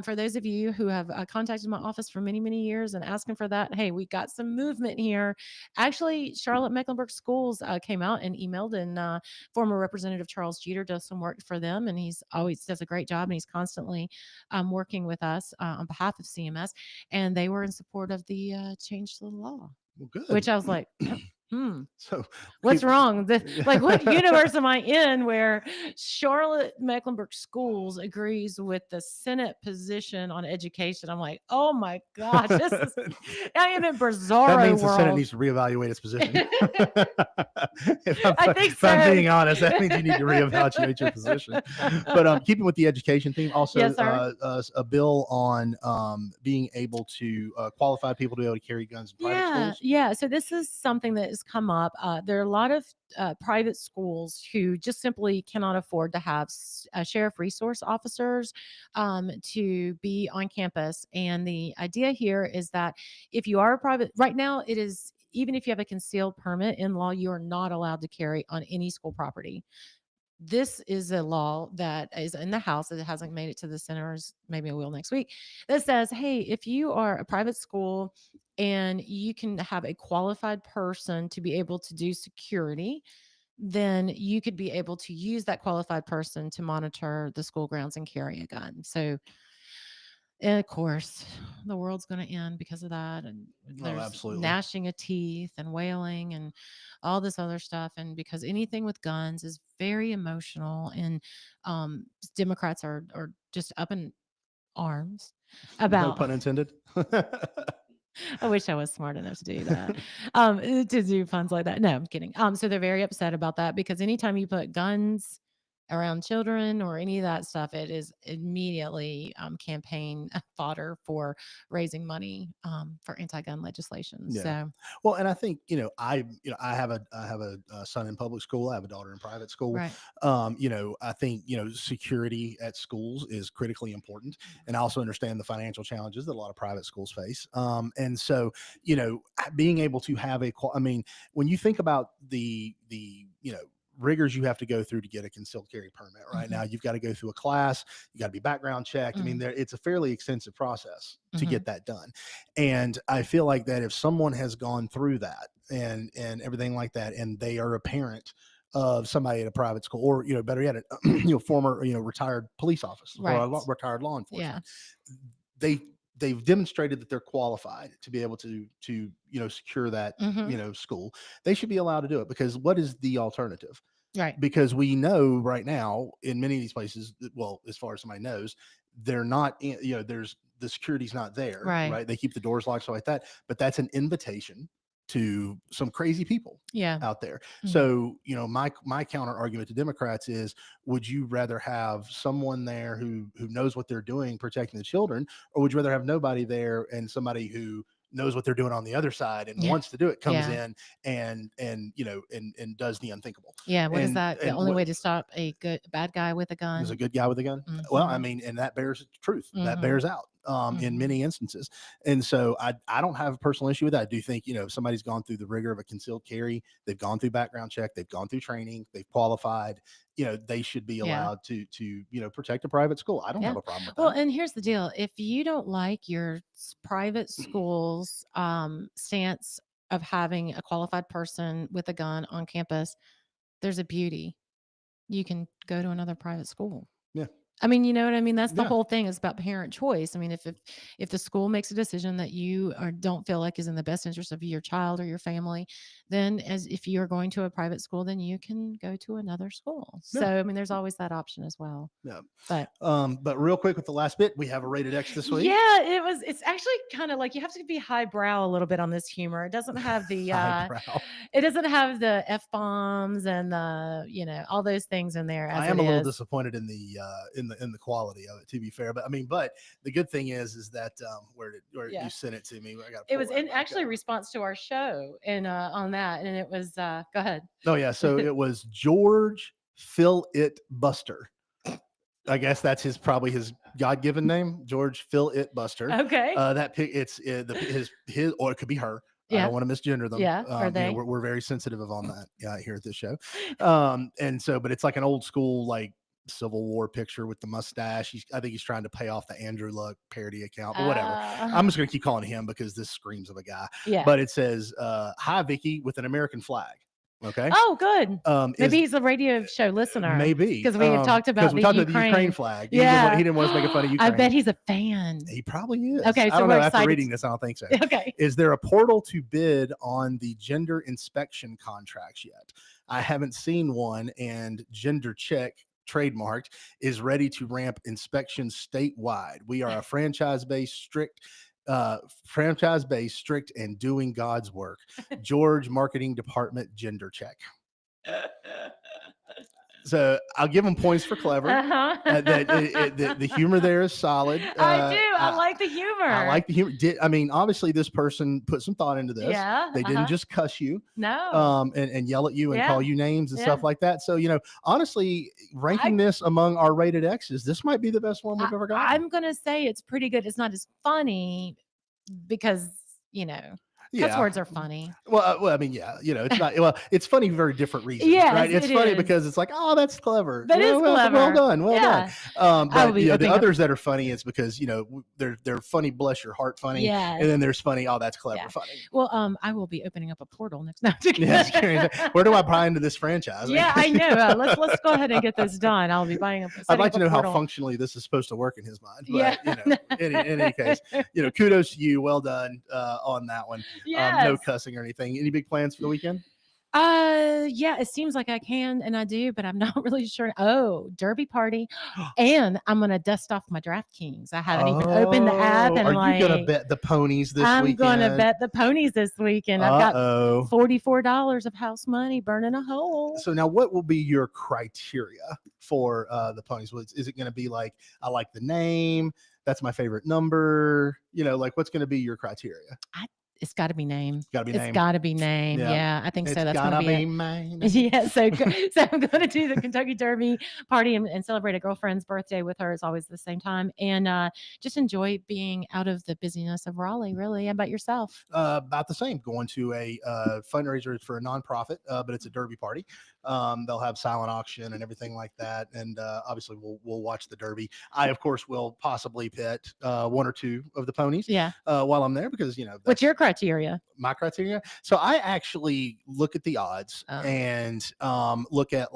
for those of you who have contacted my office for many years and asking for that, hey, we got some movement here. Actually, Charlotte Mecklenburg Schools came out and emailed, and former Representative Charles Jeter does some work for them, and he's always does a great great job, and he's constantly working with us on behalf of CMS, and they were in support of the change to the law. Well, good. Which I was like, So what's wrong? Like, what universe am I in where Charlotte Mecklenburg Schools agrees with the Senate position on education? I'm like, oh my gosh, I am in bizarro That means world. the Senate needs to reevaluate its position. I think if I'm so. being honest, that means you need to reevaluate your position. But keeping with the education theme, also Yes, sir. a bill on being able to qualify people to be able to carry guns in private schools. Yeah. So this is something that has come up. There are a lot of private schools who just simply cannot afford to have sheriff resource officers to be on campus. And the idea here is that if you are a private, right now it is, even if you have a concealed permit in law, you are not allowed to carry on any school property. This is a law that is in the House. It hasn't made it to the Senate. Maybe it will next week. That says, hey, if you are a private school and you can have a qualified person to be able to do security, then you could be able to use that qualified person to monitor the school grounds and carry a gun. So, and of course, the world's going to end because of that. And there's absolutely. gnashing of teeth and wailing and all this other stuff. And because anything with guns is very emotional, and Democrats are just up in arms about. No pun intended. I wish I was smart enough to do that, to do puns like that. No, I'm kidding. So they're very upset about that because anytime you put guns around children or any of that stuff, it is immediately campaign fodder for raising money for anti-gun legislation. Yeah. So, well, and I think I have a son in public school. I have a daughter in private school. right. I think security at schools is critically important, and I also understand the financial challenges that a lot of private schools face. And so being able to have when you think about the rigors you have to go through to get a concealed carry permit right now, you've got to go through a class, you got to be background checked. I mean, it's a fairly extensive process to get that done. And I feel like that if someone has gone through that and everything like that, and they are a parent of somebody at a private school, or better yet, former retired police officer or a retired law enforcement, they've demonstrated that they're qualified to be able to secure that school. They should be allowed to do it, because what is the alternative? Right. Because we know right now in many of these places, well, as far as somebody knows, they're not there's the security's not there, right? They keep the doors locked, so like that, but that's an invitation to some crazy people out there. So, my counter argument to Democrats is, would you rather have someone there who knows what they're doing protecting the children, or would you rather have nobody there and somebody who knows what they're doing on the other side and wants to do it comes in and does the unthinkable? What is that? The only way to stop a bad guy with a gun is a good guy with a gun. Well, I mean, and that bears truth. That bears out in many instances. And so I don't have a personal issue with that. I do think, if somebody's gone through the rigor of a concealed carry, they've gone through background check, they've gone through training, they've qualified, they should be allowed to protect a private school. I don't have a problem with that. Well, and here's the deal. If you don't like your private school's stance of having a qualified person with a gun on campus, there's a beauty. You can go to another private school. Yeah. I mean, you know what I mean? That's the whole thing. It's about parent choice. I mean, if the school makes a decision that you don't feel like is in the best interest of your child or your family, then if you're going to a private school, then you can go to another school. Yeah. So, I mean, there's always that option as well. Yeah. But real quick with the last bit, we have a rated X this week. Yeah, it's actually kind of like you have to be highbrow a little bit on this humor. It doesn't have the it doesn't have the F-bombs and the all those things in there. I am a little disappointed in the quality of it, to be fair. But I mean, but the good thing is that where you sent it to me, it was in actually response to our show and on that, and it was go ahead. Oh yeah, so it was George Fill It Buster. I guess that's probably his God-given name, George Fill It Buster. Okay. That pic, it's his, or it could be her. I don't want to misgender them. Yeah, are they? We're very sensitive on that here at this show. And so, but it's like an old school Civil War picture with the mustache. I think he's trying to pay off the Andrew Luck parody account, but whatever. I'm just going to keep calling him because this screams of a guy. Yeah. But it says, "Hi, Vickie," with an American flag. Okay. Oh, good. Maybe Is he's a radio show listener. maybe because we have talked about we the talked Ukraine. about the Ukraine flag. Yeah, He didn't want us to make fun of I Ukraine. bet he's a fan. He probably is. Okay, I so don't we're know. After excited. reading this, I don't think so. Okay. Is there a portal to bid on the gender inspection contracts yet? I haven't seen one, and Gender Check trademarked is ready to ramp inspections statewide. We are a franchise-based strict and doing God's work. George Marketing Department Gender Check. So I'll give them points for clever. The humor there is solid. I do. I like the humor. I like the humor. Obviously, this person put some thought into this. Yeah, They didn't just cuss you. No. And yell at you and Yeah. call you names and Yeah. stuff like that. So, honestly, ranking this among our rated X's, this might be the best one we've ever gotten. I'm gonna say it's pretty good. It's not as funny because cuss words are funny. Well, it's not. Well, it's funny for very different reasons, Yes, right? It's it funny is. because it's like, oh, that's clever. That is Well clever. done. Well Yeah. done. I will But be the opening up- others that are funny, it's because they're funny, bless your heart, funny. Yes. And then there's funny. Oh, that's clever, Yeah. funny. Well, I will be opening up a portal next night. Yes. Where do I buy into this franchise? Yeah, I know. Let's go ahead and get this done. I'll be buying up. I'd like to know how portal. functionally this is supposed to work in his mind. But, Yeah. in any case, kudos to you. Well done on that one. No Yes. cussing or anything. Any big plans for the weekend? Yeah, it seems like I can and I do, but I'm not really sure. Oh, derby party. And I'm gonna dust off my DraftKings. I haven't even opened the app and Are you gonna bet the ponies this I'm weekend? gonna bet the ponies this weekend. I've got Uh-oh. $44 of house money burning a hole. So now, what will be your criteria for the ponies? Is it going to be like, I like the name, that's my favorite number? What's going to be your criteria? It's got to be name. Got to be It's name. got to be name. Yeah, I think so. That's gotta gonna be it. mine. Yeah, so I'm going to do the Kentucky Derby party and celebrate a girlfriend's birthday with her. It's always the same time, and just enjoy being out of the busyness of Raleigh. Really, how about yourself? About the same. Going to a fundraiser for a nonprofit, but it's a derby party. They'll have silent auction and everything like that, and obviously we'll watch the derby. I, of course, will possibly pit one or two of the ponies. Yeah. While I'm there, because What's your criteria? My criteria. So I actually look at the odds and look at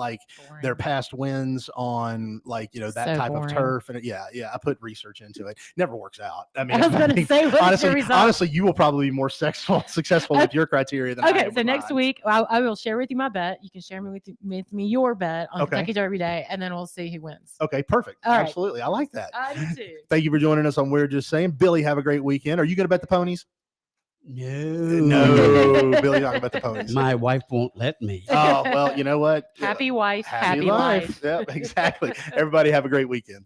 their past wins on that So type boring. of turf. And I put research into it. Never works out. I mean, I was gonna say, what's your result? honestly, you will probably be more successful with your criteria than I Okay, am so with next mine. week I will share with you my bet. You can share with me your bet on Okay. Kentucky Derby Day, and then we'll see who wins. Okay, perfect. All right. Absolutely. I like that. I do too. Thank you for joining us on We're Just Saying. Billy, have a great weekend. Are you going to bet the ponies? No, Billy, not about the ponies. My wife won't let me. Oh, well, you know what? Happy wife, Happy happy life. Yep, exactly. Everybody have a great weekend.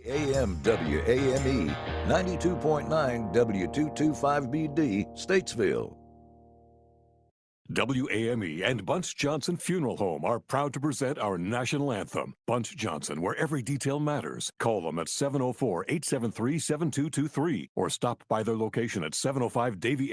AM WAME 92.9 W225BD Statesville. WAME and Bunch Johnson Funeral Home are proud to present our national anthem, Bunch Johnson, where every detail matters. Call them at 704-873-7223 or stop by their location at 705 Davie